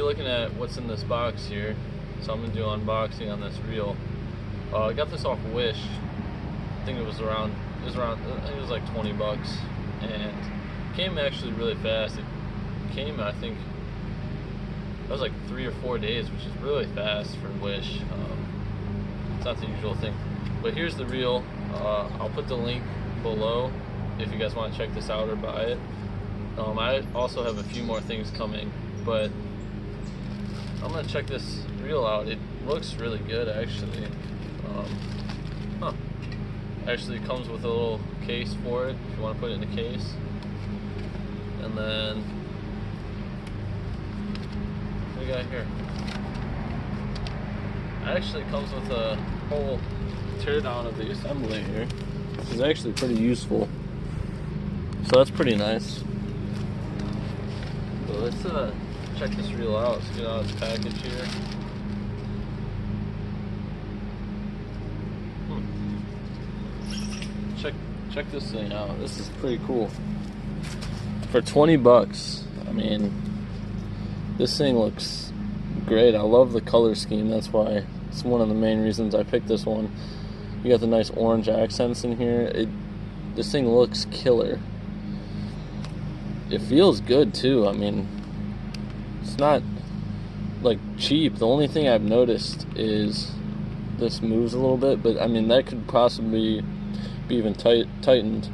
be looking at what's in this box here. So I'm gonna do an unboxing on this reel. I got this off Wish. I think it was like 20 bucks, and came actually really fast. It came, I think, that was like 3 or 4 days, which is really fast for Wish. It's not the usual thing. But here's the reel. I'll put the link below if you guys want to check this out or buy it. I also have a few more things coming, but I'm gonna check this reel out. It looks really good, actually. Actually comes with a little case for it if you want to put it in a case. And then what do we got here? It actually comes with a whole teardown of the assembly here, which is actually pretty useful. So that's pretty nice. So let's check this reel out. Let's get out its package here. Check this thing out. This is pretty cool. For 20 bucks, I mean, this thing looks great. I love the color scheme. That's why it's one of the main reasons I picked this one. You got the nice orange accents in here. This thing looks killer. It feels good too. I mean, it's not like cheap. The only thing I've noticed is this moves a little bit, but I mean, that could possibly be even tightened.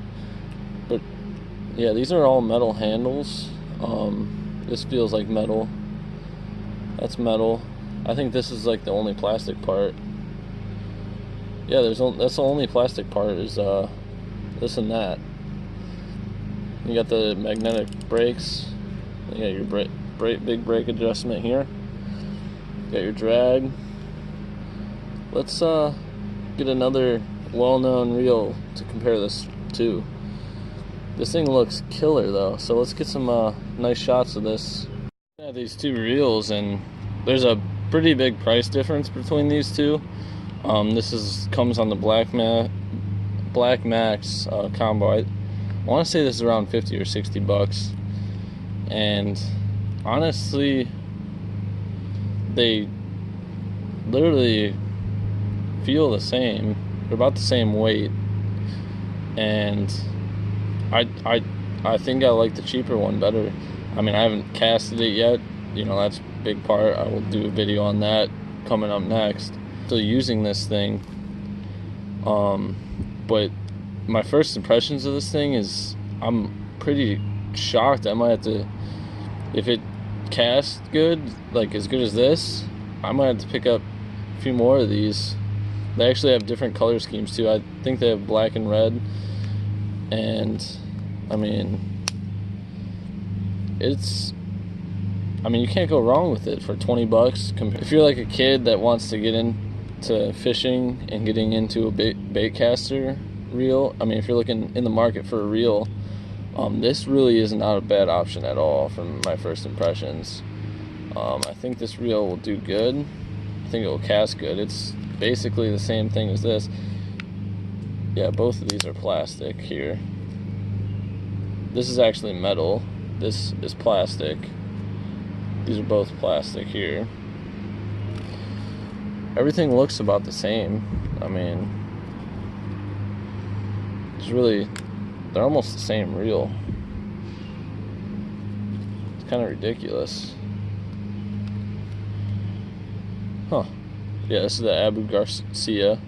But yeah, these are all metal handles. This feels like metal. That's metal. I think this is like the only plastic part. Yeah, that's the only plastic part is this and that. You got the magnetic brakes. You got your big brake adjustment here. You got your drag. Let's get another well-known reel to compare this to. This thing looks killer though, so let's get some nice shots of this. I have these two reels, and there's a pretty big price difference between these two. This comes on the Black Max combo. I want to say this is around 50 or 60 bucks, and honestly, they literally feel the same. They're about the same weight, and I think I like the cheaper one better. I mean, I haven't casted it yet. You know, that's a big part. I will do a video on that coming up next. Still using this thing, but my first impressions of this thing is I'm pretty shocked. I might have to, if it casts good, like as good as this, I might have to pick up a few more of these. They actually have different color schemes too. I think they have black and red, and I mean, you can't go wrong with it for 20 bucks. If you're like a kid that wants to get into fishing and getting into a baitcaster reel, I mean, if you're looking in the market for a reel, this really is not a bad option at all from my first impressions. I think this reel will do good. I think it will cast good. It's basically the same thing as this. Yeah, both of these are plastic here. This is actually metal. This is plastic. These are both plastic here. Everything looks about the same. I mean, they're almost the same reel. It's kind of ridiculous. Huh. Yeah, this is the Abu Garcia.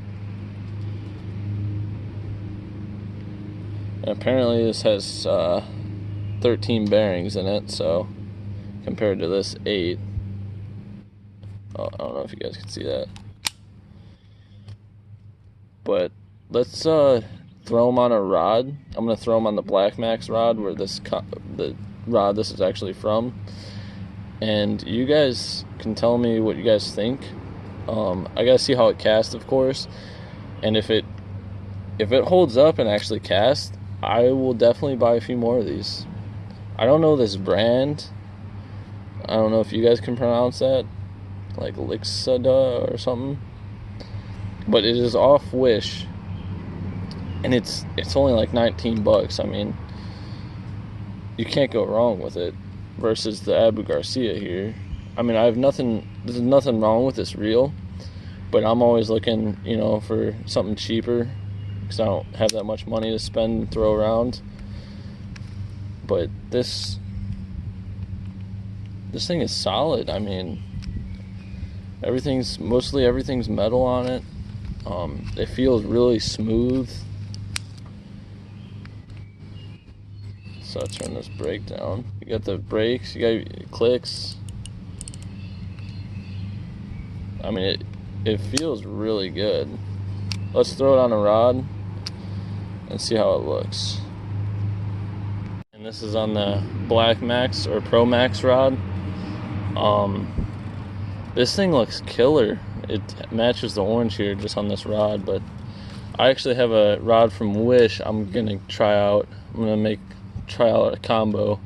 And apparently this has 13 bearings in it, so compared to this 8. Oh, I don't know if you guys can see that. But let's throw them on a rod. I'm going to throw them on the Black Max rod where the rod this is actually from. And you guys can tell me what you guys think. I gotta see how it casts, of course, and if it holds up and actually casts, I will definitely buy a few more of these. I don't know this brand. I don't know if you guys can pronounce that, like Lixada or something, but it is off Wish, and it's only like 19 bucks. I mean, you can't go wrong with it versus the Abu Garcia here. I mean, I have nothing, there's nothing wrong with this reel, but I'm always looking, you know, for something cheaper because I don't have that much money to spend and throw around. But this thing is solid. I mean, mostly everything's metal on it. It feels really smooth. So I'll turn this brake down. You got the brakes, you got your clicks. I mean, it feels really good. Let's throw it on a rod and see how it looks. And this is on the Black Max or Pro Max rod. This thing looks killer. It matches the orange here just on this rod, but I actually have a rod from Wish I'm gonna try out. I'm gonna try out a combo.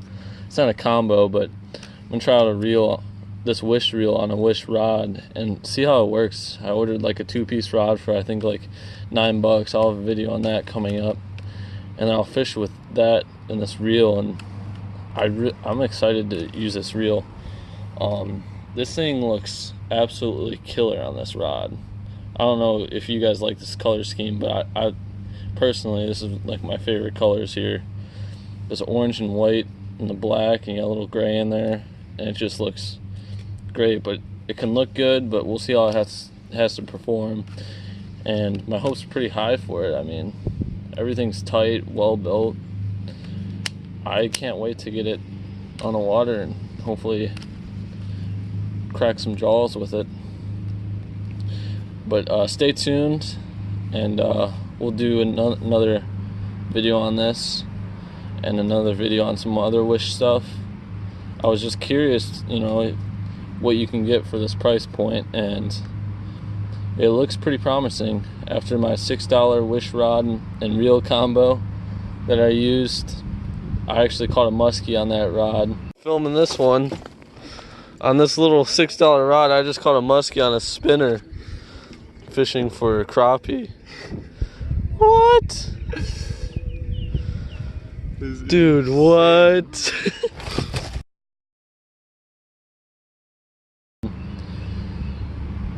It's not a combo, but I'm gonna try out a reel, this Wish reel on a Wish rod and see how it works. I ordered like a 2-piece rod for I think like $9. I'll have a video on that coming up, and I'll fish with that and this reel, and I'm excited to use this reel. This thing looks absolutely killer on this rod. I don't know if you guys like this color scheme, but I personally, this is like my favorite colors here. There's orange and white and the black, and you got a little gray in there, and it just looks great. But it can look good, but we'll see how it has to perform. And my hopes are pretty high for it. I mean, everything's tight, well built. I can't wait to get it on the water and hopefully crack some jaws with it. But stay tuned, and we'll do another video on this and another video on some other Wish stuff. I was just curious, you know, what you can get for this price point, and it looks pretty promising. After my $6 Wish rod and reel combo that I used, I actually caught a muskie on that rod. Filming this one on this little $6 rod, I just caught a muskie on a spinner fishing for crappie. What? Dude, what?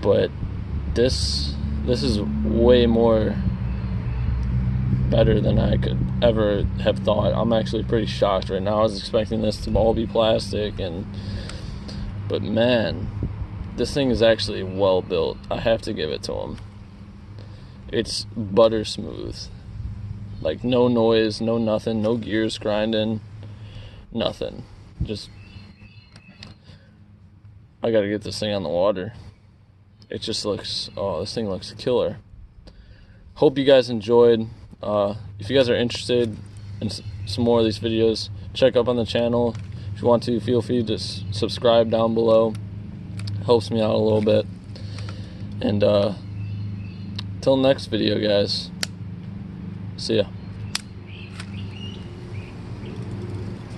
But this is way more better than I could ever have thought. I'm actually pretty shocked right now. I was expecting this to all be plastic, but man, this thing is actually well built. I have to give it to him. It's butter smooth. Like no noise, no nothing, no gears grinding, nothing. Just, I gotta get this thing on the water. It just looks, oh, this thing looks killer. Hope you guys enjoyed. If you guys are interested in some more of these videos, check up on the channel. If you want to, feel free to subscribe down below. Helps me out a little bit. And till next video, guys. See ya.